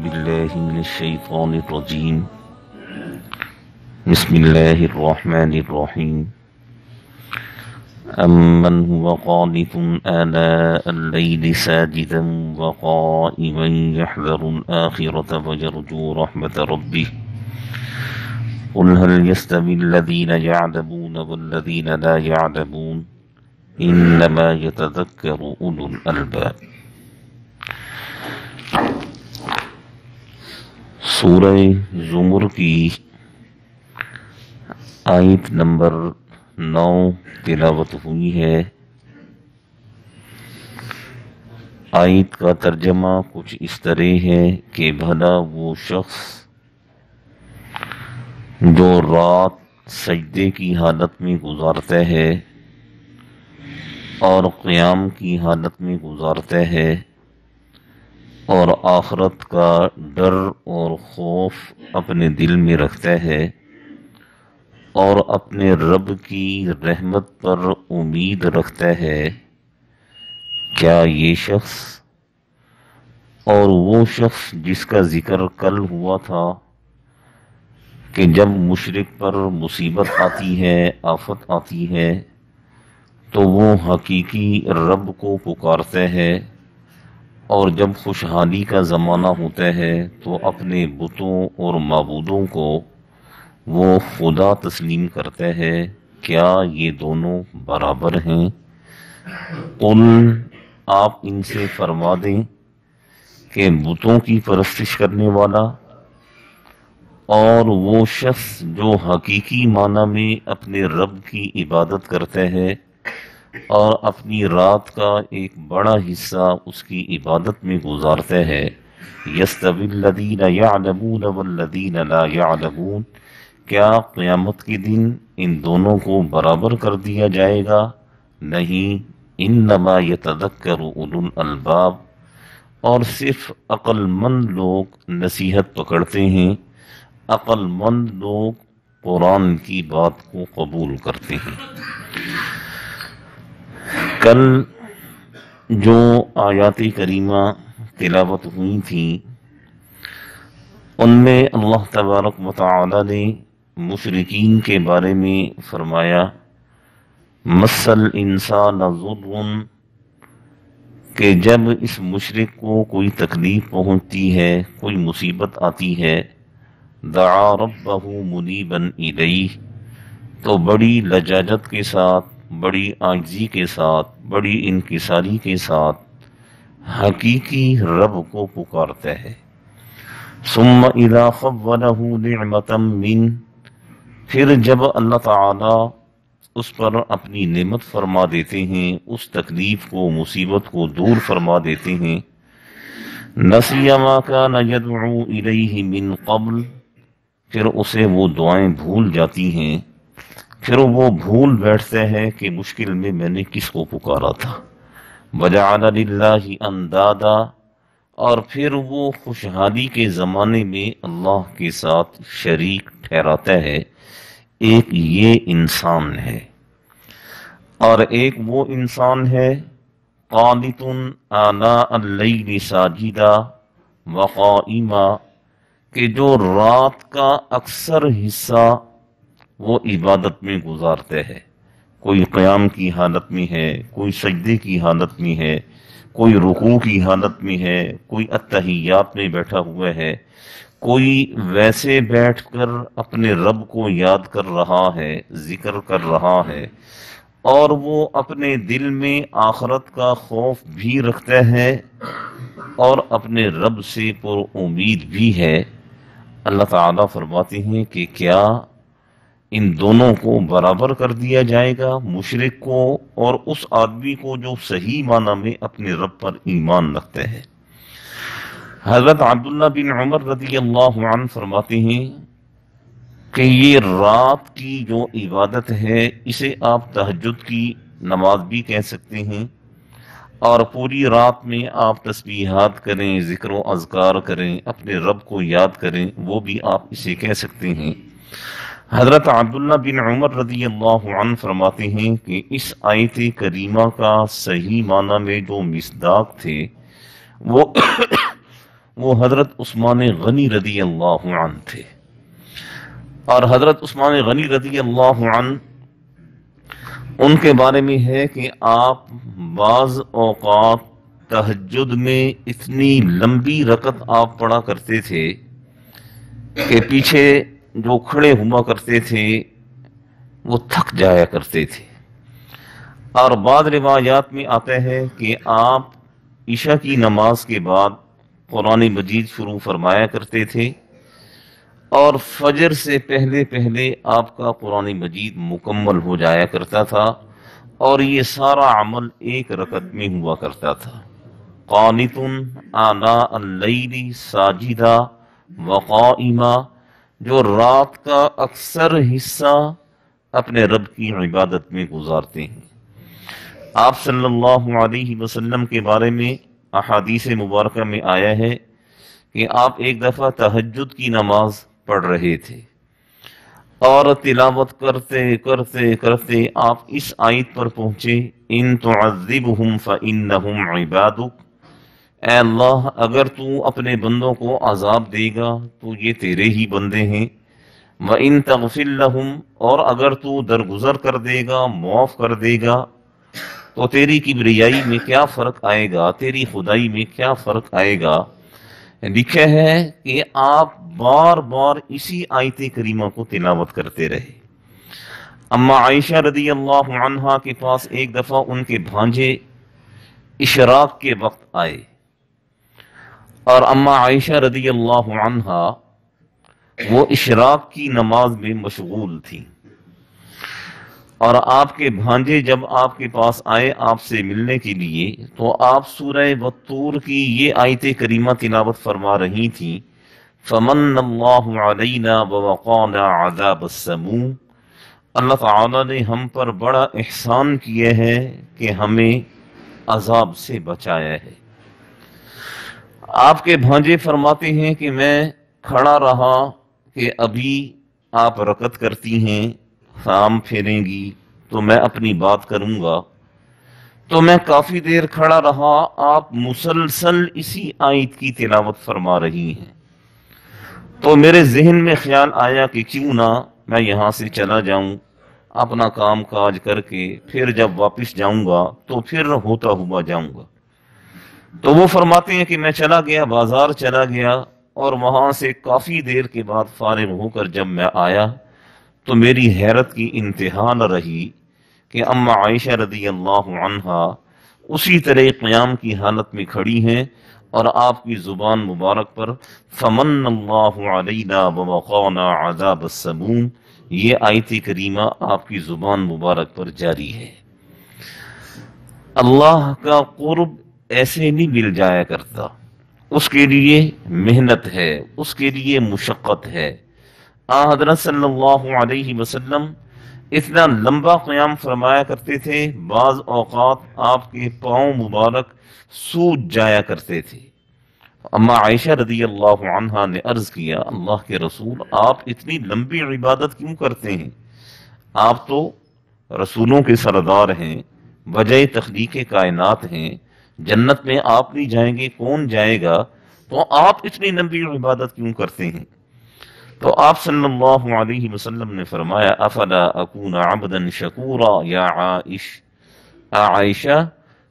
بالله من الشيطان الرجيم. بسم الله الرحمن الرحيم. أمن هو قانت آناء الليل ساجدا وقائما يحذر الآخرة ويرجو رحمة ربه قل هل يستوي الذين يعلمون والذين لا يعلمون إنما يتذكر أولو الألباب. سورہ زمر کی آیت نمبر 9 تلاوت ہوئی ہے۔ آیت کا ترجمہ کچھ اس طرح ہے کہ بھلا وہ شخص جو رات سجدے کی حالت میں گزارتا ہے اور قیام کی حالت میں گزارتا ہے اور آخرت کا ڈر اور خوف اپنے دل میں رکھتا ہے اور اپنے رب کی رحمت پر امید رکھتا ہے، کیا یہ شخص اور وہ شخص جس کا ذکر کل ہوا تھا کہ جب مشرک پر مصیبت آتی ہے، آفت آتی ہے تو وہ حقیقی رب کو پکارتا ہے، اور جب خوشحالی کا زمانہ ہوتا ہے تو اپنے بتوں اور معبودوں کو وہ خدا تسلیم کرتا ہے، کیا یہ دونوں برابر ہیں؟ قل، آپ ان سے فرما دیں کہ بتوں کی پرستش کرنے والا اور وہ شخص جو حقیقی معنی میں اپنے رب کی عبادت کرتا ہے اور اپنی رات کا ایک بڑا حصہ اس کی عبادت میں گزارتا ہے، یستوی الذین یعلمون والذین لا یعلمون، کیا قیامت کے دن ان دونوں کو برابر کر دیا جائے گا؟ نہیں، انما یتذکر اولو الالباب، اور صرف عقل مند لوگ نصیحت پکڑتے ہیں، عقل مند لوگ قرآن کی بات کو قبول کرتے ہیں۔ کل جو آیات کریمہ تلاوت ہوئی تھیں ان میں اللہ تبارک و تعالی نے مشرکین کے بارے میں فرمایا، مسل انسان ضر، کہ جب اس مشرک کو کوئی تکلیف پہنچتی ہے، کوئی مصیبت آتی ہے، دعا ربہ منیبا الیہ، تو بڑی لجاجت کے ساتھ، بڑی عاجزی کے ساتھ، بڑی انکساری کے ساتھ حقیقی رب کو پکارتا ہے۔ ثم اذا خوّلہ نعمتا من، پھر جب اللہ تعالی اس پر اپنی نعمت فرما دیتے ہیں، اس تکلیف کو، مصیبت کو دور فرما دیتے ہیں، نسی ما کان یدعو الیہ من قبل، پھر اسے وہ دعائیں بھول جاتی ہیں، پھر وہ بھول بیٹھتا ہے کہ مشکل میں میں نے کس کو پکارا تھا، وجعل للہ اندادا، اور پھر وہ خوشحالی کے زمانے میں اللہ کے ساتھ شریک ٹھہراتا ہے۔ ایک یہ انسان ہے، اور ایک وہ انسان ہے قانت آناء اللیل ساجدا وقائما، کہ جو رات کا اکثر حصہ وہ عبادت میں گزارتا ہے، کوئی قیام کی حالت میں ہے، کوئی سجدے کی حالت میں ہے، کوئی رکوع کی حالت میں ہے، کوئی اتحیات میں بیٹھا ہوا ہے، کوئی ویسے بیٹھ کر اپنے رب کو یاد کر رہا ہے، ذکر کر رہا ہے، اور وہ اپنے دل میں آخرت کا خوف بھی رکھتا ہے اور اپنے رب سے پر امید بھی ہے۔ اللہ تعالیٰ فرماتے ہیں کہ کیا ان دونوں کو برابر کر دیا جائے گا، مشرک کو اور اس آدمی کو جو صحیح معنی میں اپنے رب پر ایمان رکھتا ہے؟ حضرت عبداللہ بن عمر رضی اللہ عنہ فرماتے ہیں کہ یہ رات کی جو عبادت ہے اسے آپ تہجد کی نماز بھی کہہ سکتے ہیں، اور پوری رات میں آپ تسبیحات کریں، ذکر و اذکار کریں، اپنے رب کو یاد کریں، وہ بھی آپ اسے کہہ سکتے ہیں۔ حضرت عبداللہ بن عمر رضی اللہ عنہ فرماتے ہیں کہ اس آیت کریمہ کا صحیح معنی میں جو مصداق تھے وہ حضرت عثمان غنی رضی اللہ عنہ تھے۔ اور حضرت عثمان غنی رضی اللہ عنہ، ان کے بارے میں ہے کہ آپ بعض اوقات تہجد میں اتنی لمبی رکعت آپ پڑھا کرتے تھے کہ پیچھے جو کھڑے ہوا کرتے تھے وہ تھک جایا کرتے تھے۔ اور بعض روایات میں آتا ہے کہ آپ عشاء کی نماز کے بعد قرآن مجید شروع فرمایا کرتے تھے، اور فجر سے پہلے پہلے آپ کا قرآن مجید مکمل ہو جایا کرتا تھا، اور یہ سارا عمل ایک رکعت میں ہوا کرتا تھا۔ قانت آناء اللیل ساجدہ وقائما، جو رات کا اکثر حصہ اپنے رب کی عبادت میں گزارتے ہیں۔ آپ صلی اللہ علیہ وسلم کے بارے میں احادیث مبارکہ میں آیا ہے کہ آپ ایک دفعہ تہجد کی نماز پڑھ رہے تھے، اور تلاوت کرتے کرتے کرتے آپ اس آیت پر پہنچے، ان تعذبہم فإنہم عبادک، اے اللہ اگر تو اپنے بندوں کو عذاب دے گا تو یہ تیرے ہی بندے ہیں، وَإِن تَغْفِرْ لَهُمْ، اور اگر تو درگزر کر دے گا، معاف کر دے گا، تو تیری کبریائی میں کیا فرق آئے گا، تیری خدائی میں کیا فرق آئے گا۔ لکھا ہے کہ آپ بار بار اسی آیت کریمہ کو تلاوت کرتے رہے۔ اما عائشہ رضی اللہ عنہا کے پاس ایک دفعہ ان کے بھانجے اشراق کے وقت آئے، اور اما عائشہ رضی اللہ عنہا وہ اشراق کی نماز میں مشغول تھی، اور آپ کے بھانجے جب آپ کے پاس آئے آپ سے ملنے کے لیے، تو آپ سورہ والطور کی یہ آیت کریمہ تلاوت فرما رہی تھیں، فمن اللہ علینا ووقانا عذاب السموم، اللہ تعالیٰ نے ہم پر بڑا احسان کیا ہے کہ ہمیں عذاب سے بچایا ہے۔ آپ کے بھانجے فرماتے ہیں کہ میں کھڑا رہا کہ ابھی آپ رکعت کرتی ہیں، سلام پھیریں گی تو میں اپنی بات کروں گا، تو میں کافی دیر کھڑا رہا، آپ مسلسل اسی آیت کی تلاوت فرما رہی ہیں، تو میرے ذہن میں خیال آیا کہ کیوں نہ میں یہاں سے چلا جاؤں، اپنا کام کاج کر کے پھر جب واپس جاؤں گا تو پھر ہوتا ہوا جاؤں گا۔ تو وہ فرماتے ہیں کہ میں چلا گیا، بازار چلا گیا، اور وہاں سے کافی دیر کے بعد فارغ ہو کر جب میں آیا تو میری حیرت کی انتہا نہ رہی کہ اما عائشہ رضی اللہ عنہا اسی طرح قیام کی حالت میں کھڑی ہیں، اور آپ کی زبان مبارک پر فمن اللہ علینا ووقانا عذاب السموم، یہ آیت کریمہ آپ کی زبان مبارک پر جاری ہے۔ اللہ کا قرب ایسے نہیں مل جایا کرتا، اس کے لیے محنت ہے، اس کے لیے مشقت ہے۔ حضرت صلی اللہ علیہ وسلم اتنا لمبا قیام فرمایا کرتے تھے، بعض اوقات آپ کے پاؤں مبارک سوج جایا کرتے تھے۔ اما عائشہ رضی اللہ عنہا نے عرض کیا، اللہ کے رسول آپ اتنی لمبی عبادت کیوں کرتے ہیں؟ آپ تو رسولوں کے سردار ہیں، وجہ تخلیق کائنات ہیں، جنت میں آپ نہیں جائیں گے کون جائے گا، تو آپ اتنی لمبی عبادت کیوں کرتے ہیں؟ تو آپ صلی اللہ علیہ وسلم نے فرمایا، افلا اکون عبدا شکورا یا عائشہ،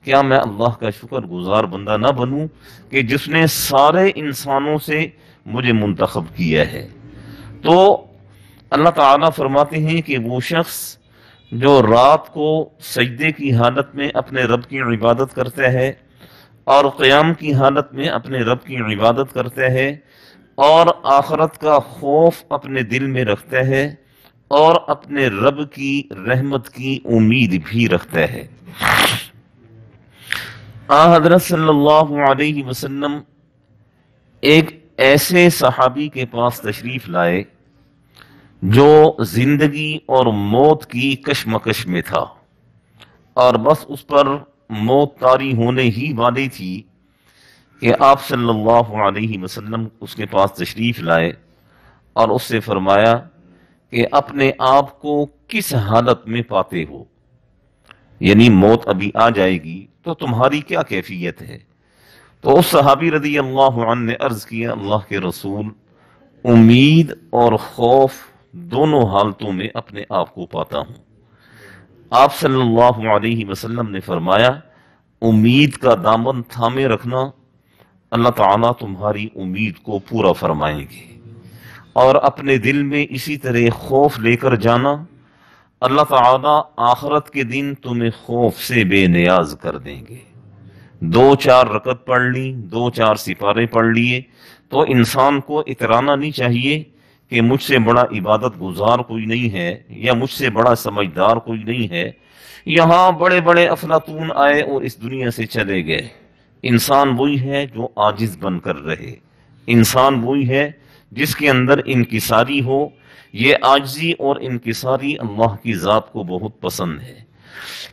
کیا میں اللہ کا شکر گزار بندہ نہ بنوں کہ جس نے سارے انسانوں سے مجھے منتخب کیا ہے؟ تو اللہ تعالیٰ فرماتے ہیں کہ وہ شخص جو رات کو سجدے کی حالت میں اپنے رب کی عبادت کرتا ہے، اور قیام کی حالت میں اپنے رب کی عبادت کرتا ہے، اور آخرت کا خوف اپنے دل میں رکھتا ہے، اور اپنے رب کی رحمت کی امید بھی رکھتا ہے۔ حضرت صلی اللہ علیہ وسلم ایک ایسے صحابی کے پاس تشریف لائے جو زندگی اور موت کی کشمکش میں تھا، اور بس اس پر موت طاری ہونے ہی والی تھی کہ آپ صلی اللہ علیہ وسلم اس کے پاس تشریف لائے اور اس سے فرمایا کہ اپنے آپ کو کس حالت میں پاتے ہو، یعنی موت ابھی آ جائے گی تو تمہاری کیا کیفیت ہے؟ تو اس صحابی رضی اللہ عنہ نے عرض کیا اللہ کے رسول، امید اور خوف دونوں حالتوں میں اپنے آپ کو پاتا ہوں۔ آپ صلی اللہ علیہ وسلم نے فرمایا امید کا دامن تھامے رکھنا، اللہ تعالیٰ تمہاری امید کو پورا فرمائیں گے، اور اپنے دل میں اسی طرح خوف لے کر جانا، اللہ تعالیٰ آخرت کے دن تمہیں خوف سے بے نیاز کر دیں گے۔ 2-4 رکعت پڑھ لی، 2-4 سپارے پڑھ لیے تو انسان کو اترانا نہیں چاہیے کہ مجھ سے بڑا عبادت گزار کوئی نہیں ہے یا مجھ سے بڑا سمجھدار کوئی نہیں ہے، یہاں بڑے بڑے افلاطون آئے اور اس دنیا سے چلے گئے۔ انسان وہی ہے جو عاجز بن کر رہے، انسان وہی ہے جس کے اندر انکساری ہو۔ یہ عاجزی اور انکساری اللہ کی ذات کو بہت پسند ہے۔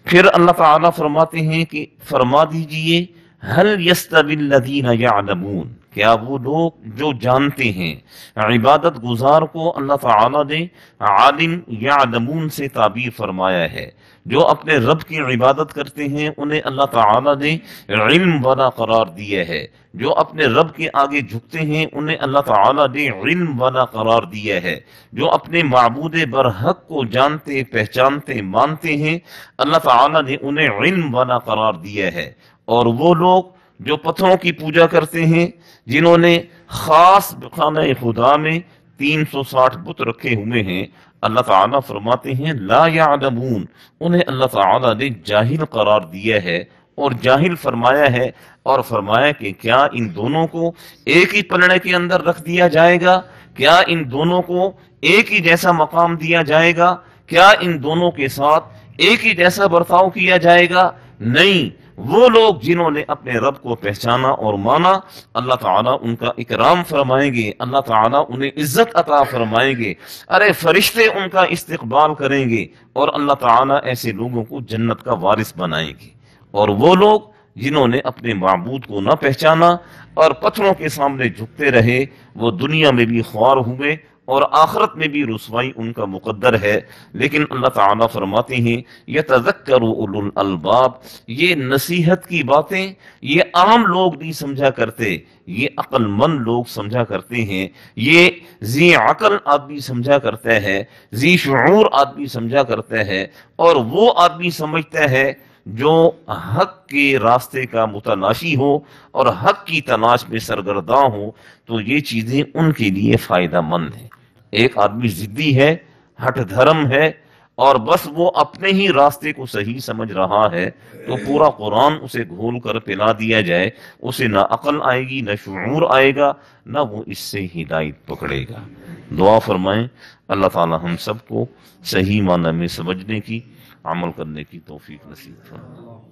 پھر اللہ تعالیٰ فرماتے ہیں کہ فرما دیجئے هل يستوي الذين يعلمون، کیا وہ لوگ جو جانتے ہیں؟ عبادت گزار کو اللہ تعالیٰ نے عالم یعلمون سے تعبیر فرمایا ہے۔ جو اپنے رب کی عبادت کرتے ہیں انہیں اللہ تعالیٰ نے علم والا قرار دیا ہے۔ جو اپنے رب کے آگے جھکتے ہیں انہیں اللہ تعالیٰ نے علم والا قرار دیا ہے۔ جو اپنے معبود برحق کو جانتے، پہچانتے، مانتے ہیں، اللہ تعالیٰ نے انہیں علم والا قرار دیا ہے۔ اور وہ لوگ جو پتھروں کی پوجا کرتے ہیں، جنہوں نے خاص خانہ خدا میں 360 بت رکھے ہوئے ہیں، اللہ تعالیٰ فرماتے ہیں لا یعلمون، انہیں اللہ تعالیٰ نے جاہل قرار دیا ہے اور جاہل فرمایا ہے، اور فرمایا کہ کیا ان دونوں کو ایک ہی پلڑے کے اندر رکھ دیا جائے گا؟ کیا ان دونوں کو ایک ہی جیسا مقام دیا جائے گا؟ کیا ان دونوں کے ساتھ ایک ہی جیسا برتاؤ کیا جائے گا؟ نہیں، وہ لوگ جنہوں نے اپنے رب کو پہچانا اور مانا، اللہ تعالیٰ ان کا اکرام فرمائیں گے، اللہ تعالیٰ انہیں عزت عطا فرمائیں گے، ارے فرشتے ان کا استقبال کریں گے، اور اللہ تعالیٰ ایسے لوگوں کو جنت کا وارث بنائیں گے۔ اور وہ لوگ جنہوں نے اپنے معبود کو نہ پہچانا اور پتھروں کے سامنے جھکتے رہے، وہ دنیا میں بھی خوار ہوئے اور آخرت میں بھی رسوائی ان کا مقدر ہے۔ لیکن اللہ تعالیٰ فرماتے ہیں یتذکر اولو الالباب، یہ نصیحت کی باتیں یہ عام لوگ نہیں سمجھا کرتے، یہ عقل مند لوگ سمجھا کرتے ہیں، یہ ذی عقل آدمی سمجھا کرتا ہے، ذی شعور آدمی سمجھا کرتا ہے، اور وہ آدمی سمجھتا ہے جو حق کے راستے کا متلاشی ہو اور حق کی تلاش میں سرگرداں ہو، تو یہ چیزیں ان کے لیے فائدہ مند ہیں۔ ایک آدمی ضدی ہے، ہٹ دھرم ہے، اور بس وہ اپنے ہی راستے کو صحیح سمجھ رہا ہے، تو پورا قرآن اسے گھول کر پلا دیا جائے، اسے نہ عقل آئے گی، نہ شعور آئے گا، نہ وہ اس سے ہدایت پکڑے گا۔ دعا فرمائیں اللہ تعالی ہم سب کو صحیح معنی میں سمجھنے کی، عمل کرنے کی توفیق نصیب فرمائے۔